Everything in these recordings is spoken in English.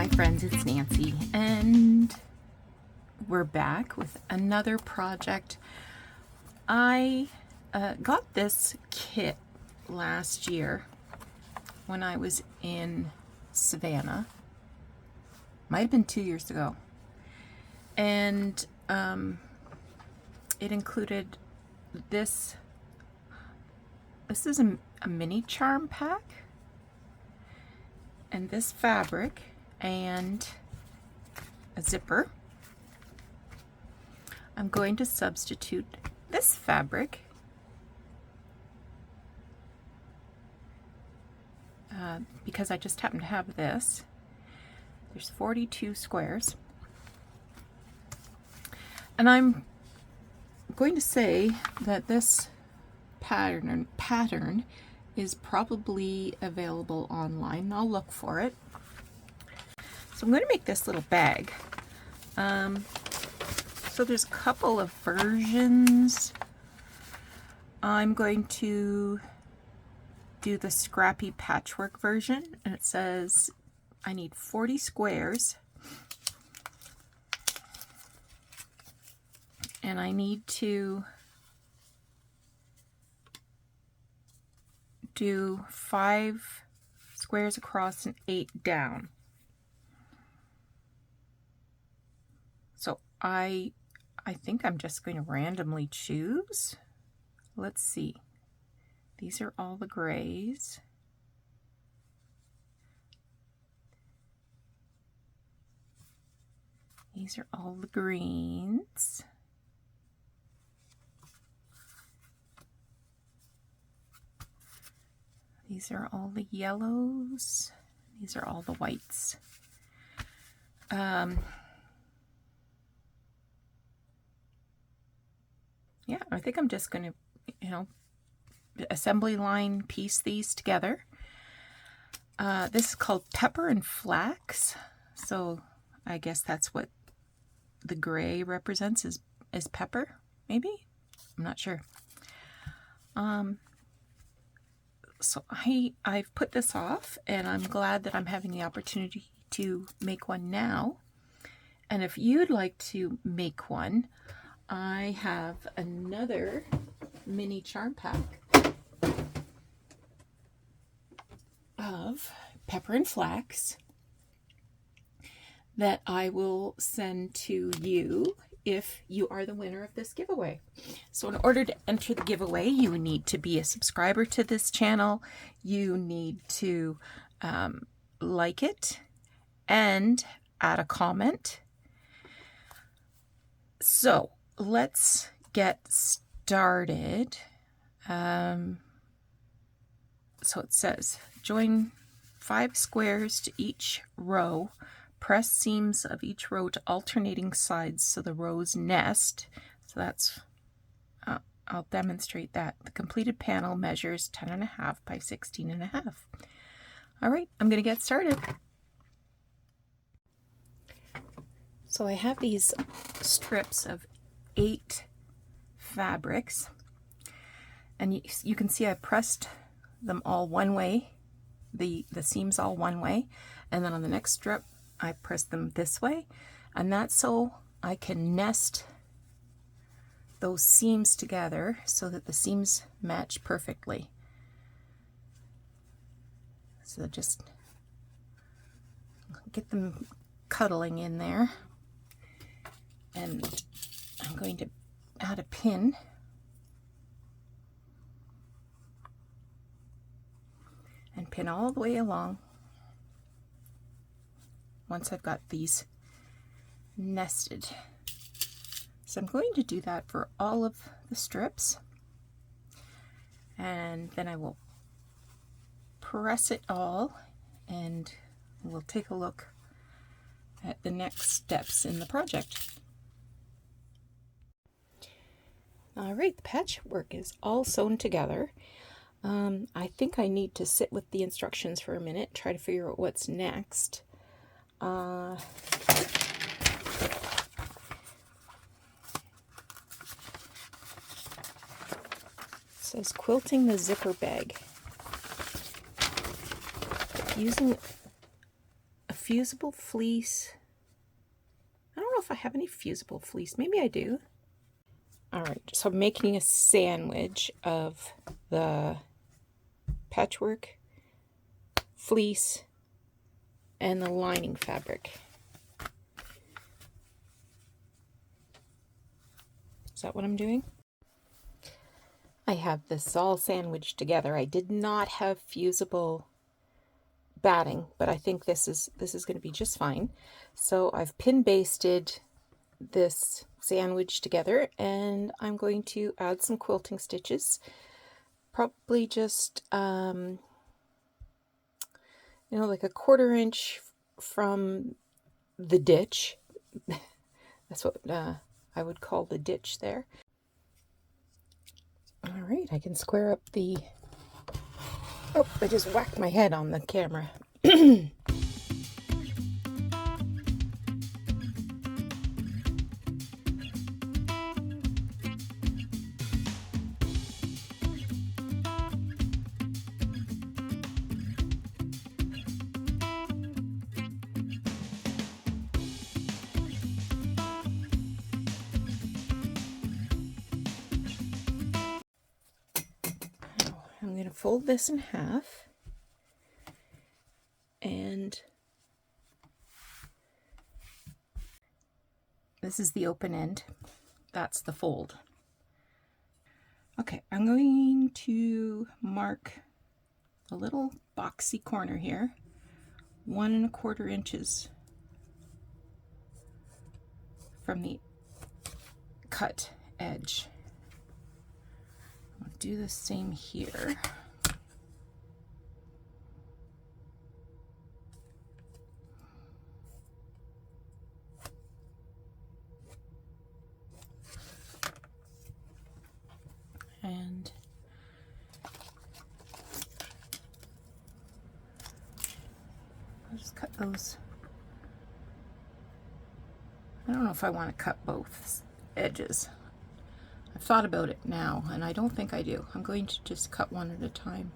Hi friends, it's Nancy, and we're back with another project. I got this kit last year when I was in Savannah. Might have been 2 years ago. And it included this. This is a mini charm pack, and this fabric, and a zipper. I'm going to substitute this fabric because I just happen to have this. There's 42 squares, and I'm going to say that this pattern is probably available online. I'll look for it. So I'm going to make this little bag. So there's a couple of versions. I'm going to do the scrappy patchwork version, and it says I need 40 squares, and I need to do 5 squares across and 8 down. So I think I'm just going to randomly choose. Let's see. These are all the grays. These are all the greens. These are all the yellows. These are all the whites. Yeah, I think I'm just going to, assembly line piece these together. This is called Pepper and Flax. So I guess that's what the gray represents, is pepper, maybe? I'm not sure. So I've put this off, and I'm glad that I'm having the opportunity to make one now. And if you'd like to make one, I have another mini charm pack of Pepper and Flax that I will send to you if you are the winner of this giveaway. So in order to enter the giveaway, you need to be a subscriber to this channel. You need to like it and add a comment. So let's get started. So it says, join 5 squares to each row. Press seams of each row to alternating sides so the rows nest. So that's, I'll demonstrate that. The completed panel measures 10.5 by 16.5. All right, I'm going to get started. So I have these strips of 8 fabrics, and you can see I pressed them all one way, the seams all one way, and then on the next strip I press them this way, and that's so I can nest those seams together so that the seams match perfectly. So just get them cuddling in there, and I'm going to add a pin and pin all the way along once I've got these nested. So I'm going to do that for all of the strips, and then I will press it all, and we'll take a look at the next steps in the project. All right, the patchwork is all sewn together. I think I need to sit with the instructions for a minute, try to figure out what's next. It says quilting the zipper bag. Using a fusible fleece. I don't know if I have any fusible fleece. Maybe I do. All right, so I'm making a sandwich of the patchwork, fleece, and the lining fabric. Is that what I'm doing? I have this all sandwiched together. I did not have fusible batting, but I think this is going to be just fine. So I've pin basted this sandwich together, and I'm going to add some quilting stitches. Probably just you know, like a 1/4 inch from the ditch. That's what I would call the ditch there. All right, I can square up the... Oh, I just whacked my head on the camera. I'm going to fold this in half, and this is the open end. That's the fold. Okay, I'm going to mark a little boxy corner here, 1 1/4 inches from the cut edge. I'll do the same here. And I'll just cut those. I don't know if I want to cut both edges. I've thought about it now, and I don't think I do. I'm going to just cut one at a time.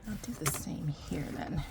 I'll do the same here then.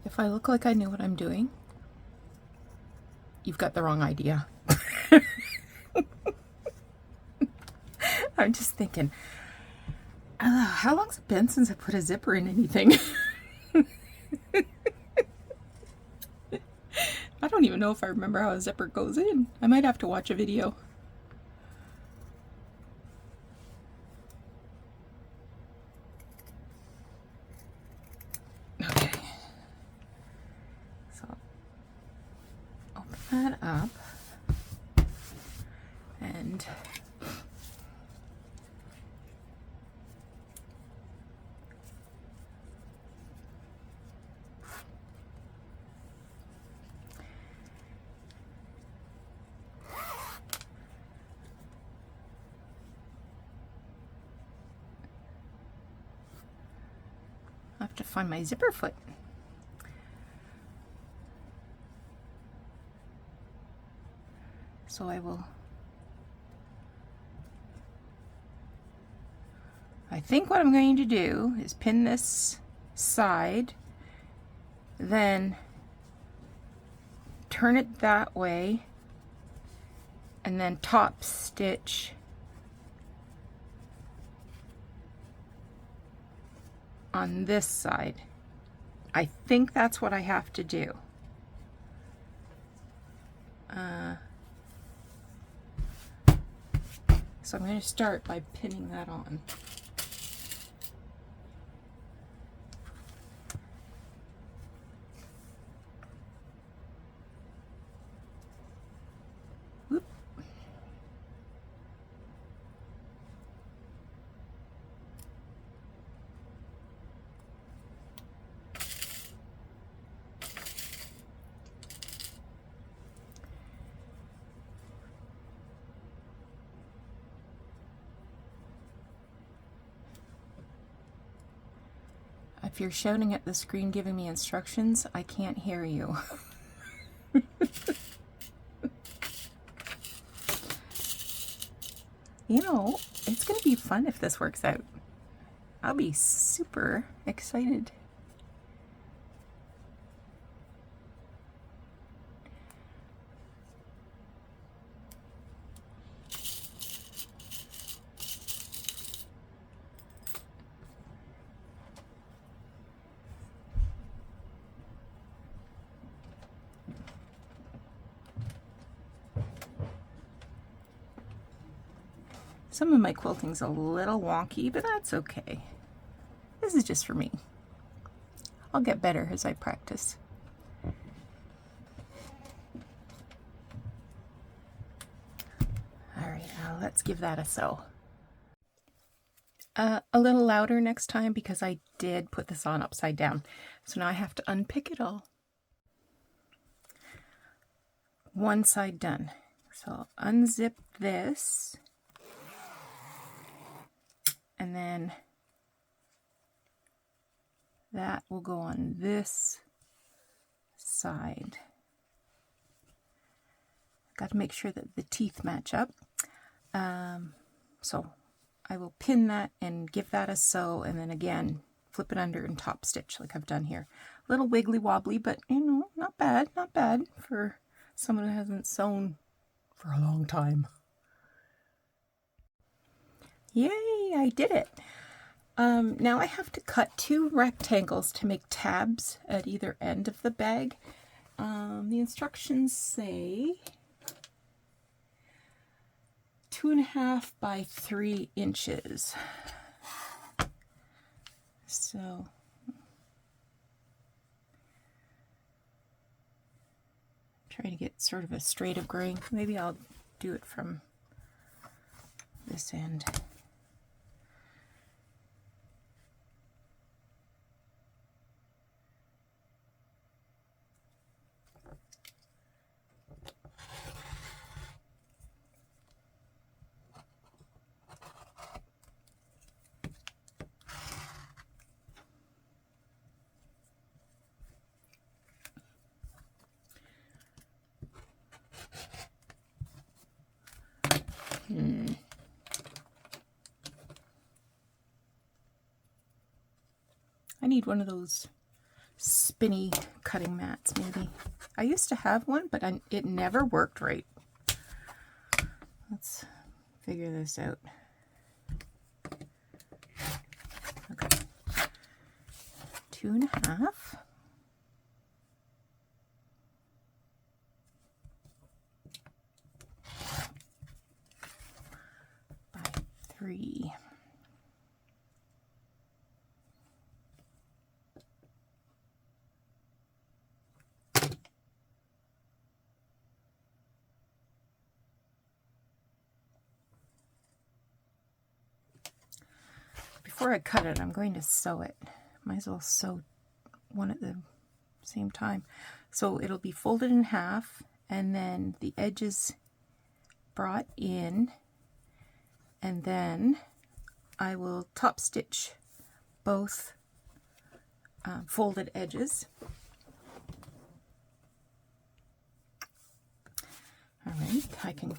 If I look like I know what I'm doing, you've got the wrong idea. I'm just thinking, how long's it been since I put a zipper in anything? I don't even know if I remember how a zipper goes in. I might have to watch a video. Okay. So, open that up. And I have to find my zipper foot. So I think what I'm going to do is pin this side, then turn it that way, and then top stitch on this side. I think that's what I have to do. So I'm going to start by pinning that on. Whoop. If you're shouting at the screen giving me instructions, I can't hear you. You know, it's going to be fun if this works out. I'll be super excited. Some of my quilting's a little wonky, but that's okay. This is just for me. I'll get better as I practice. All right, now let's give that a sew. A little louder next time because I did put this on upside down. So now I have to unpick it all. One side done. So I'll unzip this. And then that will go on this side. Got to make sure that the teeth match up. So I will pin that and give that a sew, and then again flip it under and top stitch like I've done here. A little wiggly wobbly, but you know, not bad for someone who hasn't sewn for a long time. Yay, I did it. Now I have to cut 2 rectangles to make tabs at either end of the bag. The instructions say 2.5 by 3 inches. So trying to get sort of a straight of grain. Maybe I'll do it from this end. I need one of those spinny cutting mats, maybe. I used to have one, but it never worked right. Let's figure this out. Okay. 2.5. by 3. Before I cut it, I'm going to sew it. Might as well sew one at the same time. So it'll be folded in half, and then the edges brought in, and then I will top stitch both folded edges. All right, I can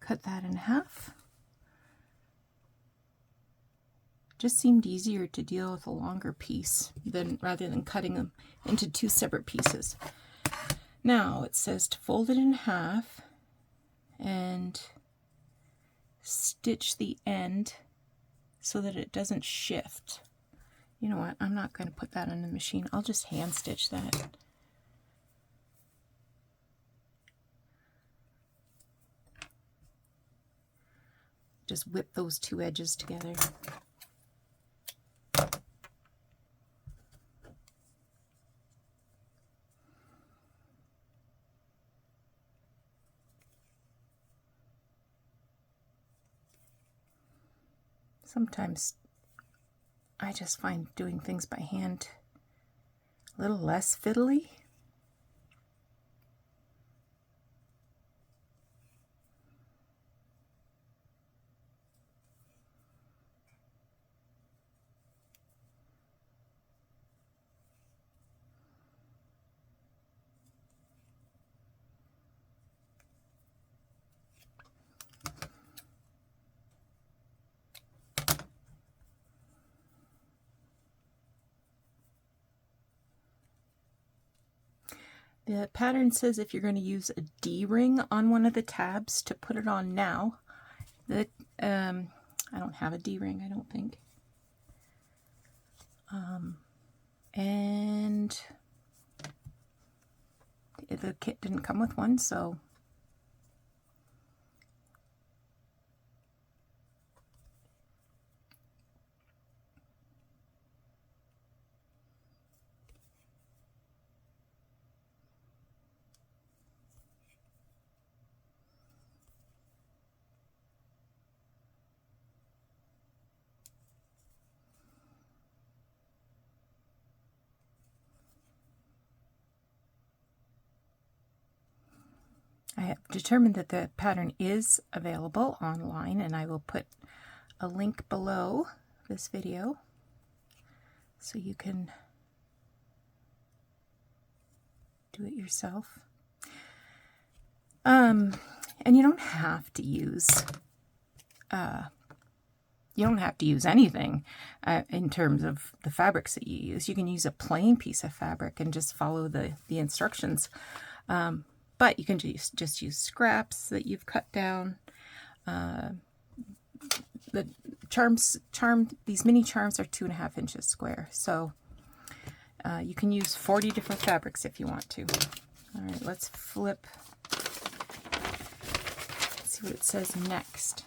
cut that in half. Just seemed easier to deal with a longer piece rather than cutting them into 2 separate pieces. Now it says to fold it in half and stitch the end so that it doesn't shift. You know what? I'm not going to put that on the machine. I'll just hand stitch that. just whip those two edges together. Sometimes I just find doing things by hand a little less fiddly. The pattern says if you're going to use a D-ring on one of the tabs to put it on now. That I don't have a D-ring, I don't think. And the kit didn't come with one, so I have determined that the pattern is available online, and I will put a link below this video so you can do it yourself. And you don't have to use anything in terms of the fabrics that you use. You can use a plain piece of fabric and just follow the instructions. But you can just use scraps that you've cut down. The these mini charms are 2.5 inches square, so you can use 40 different fabrics if you want to. All right, let's flip. Let's see what it says next.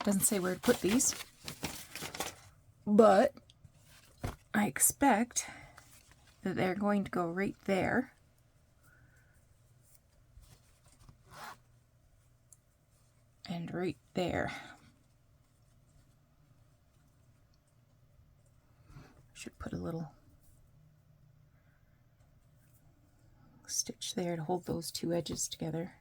Doesn't say where to put these, but I expect that they're going to go right there. And right there. Should put a little stitch there to hold those two edges together.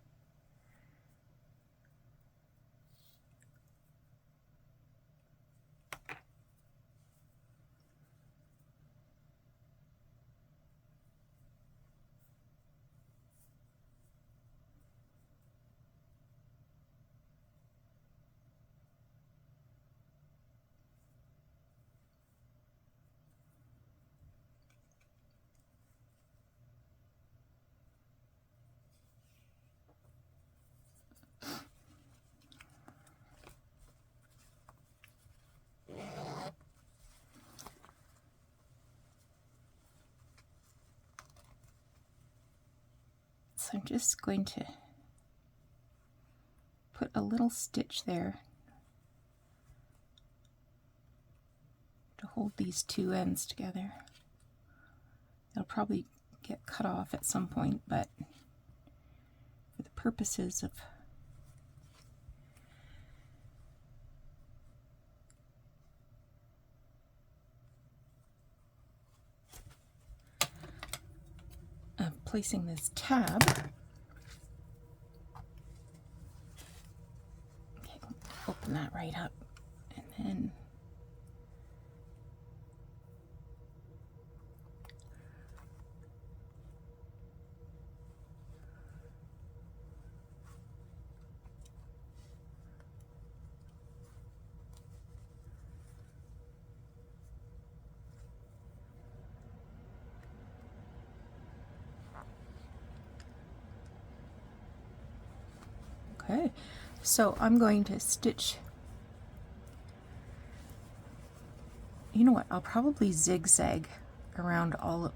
So I'm just going to put a little stitch there to hold these two ends together. It'll probably get cut off at some point, but for the purposes of placing this tab, okay, open that right up, and then Okay, so I'm going to stitch, you know what, I'll probably zigzag around all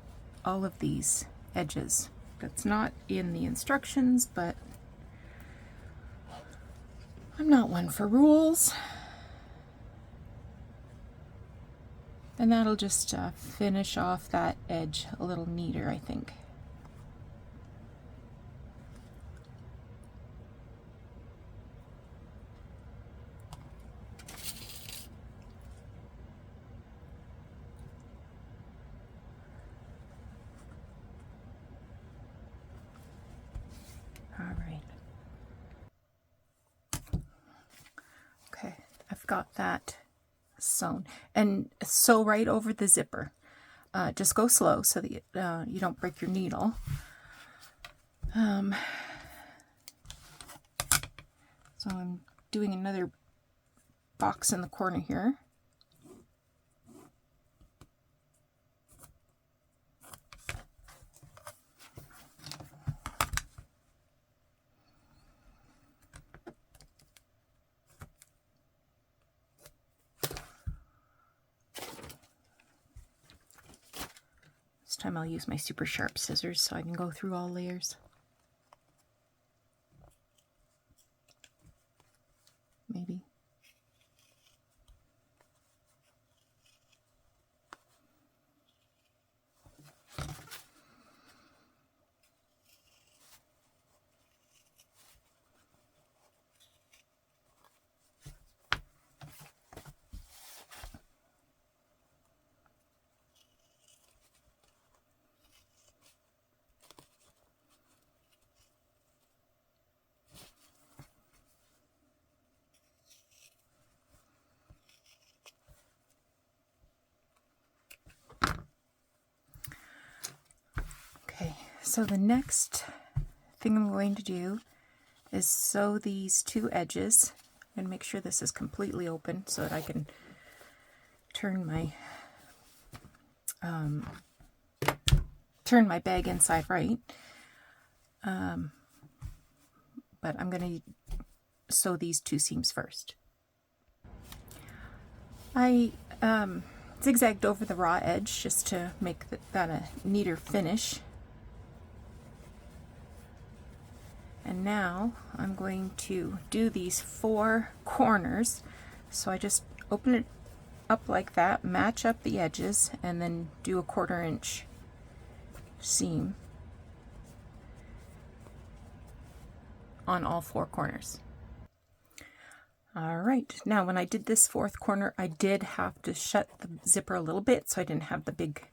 of these edges. That's not in the instructions, but I'm not one for rules. And that'll just finish off that edge a little neater, I think. All right. Okay, I've got that sewn, and sew right over the zipper. Just go slow so that you don't break your needle. So I'm doing another box in the corner here. This time I'll use my super sharp scissors so I can go through all layers. Maybe. Okay, so the next thing I'm going to do is sew these two edges and make sure this is completely open so that I can turn my bag inside right. But I'm going to sew these two seams first. I zigzagged over the raw edge just to make that a neater finish. And now I'm going to do these 4 corners. So I just open it up like that, match up the edges, and then do a 1/4 inch seam on all 4 corners. All right, now when I did this 4th corner, I did have to shut the zipper a little bit so I didn't have the big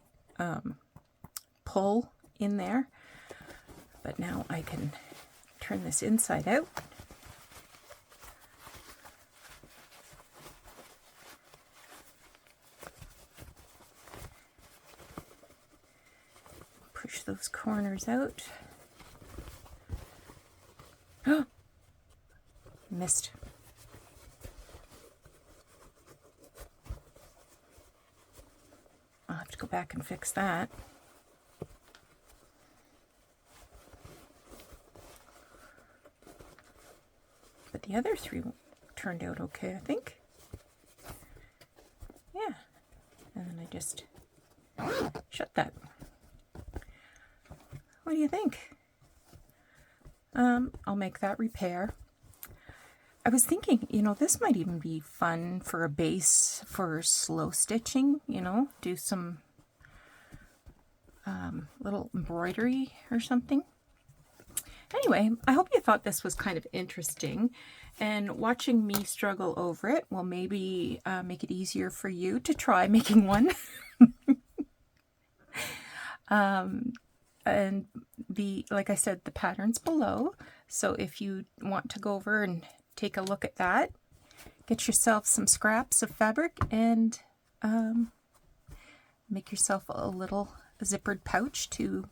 pull in there. But now I can turn this inside out. Push those corners out. Oh, missed. I'll have to go back and fix that. But the other 3 turned out okay, I think. Yeah. And then I just shut that. What do you think? I'll make that repair. I was thinking, you know, this might even be fun for a base for slow stitching, you know, do some little embroidery or something. Anyway, I hope you thought this was kind of interesting, and watching me struggle over it will maybe make it easier for you to try making one. And like I said, the pattern's below, so if you want to go over and take a look at that, get yourself some scraps of fabric and make yourself a little zippered pouch to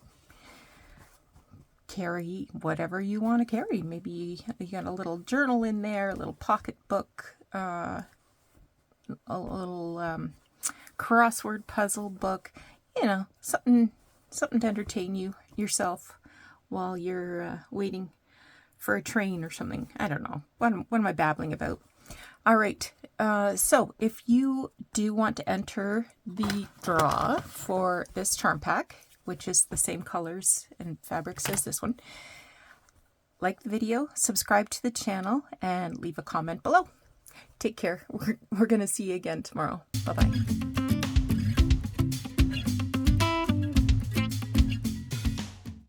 carry whatever you want to carry. Maybe you got a little journal in there, a little pocketbook, a little crossword puzzle book, you know, something to entertain yourself while you're waiting for a train or something. I don't know. What am I babbling about? All right. So if you do want to enter the draw for this charm pack, which is the same colors and fabrics as this one, like the video, subscribe to the channel, and leave a comment below. Take care. We're going to see you again tomorrow. Bye-bye.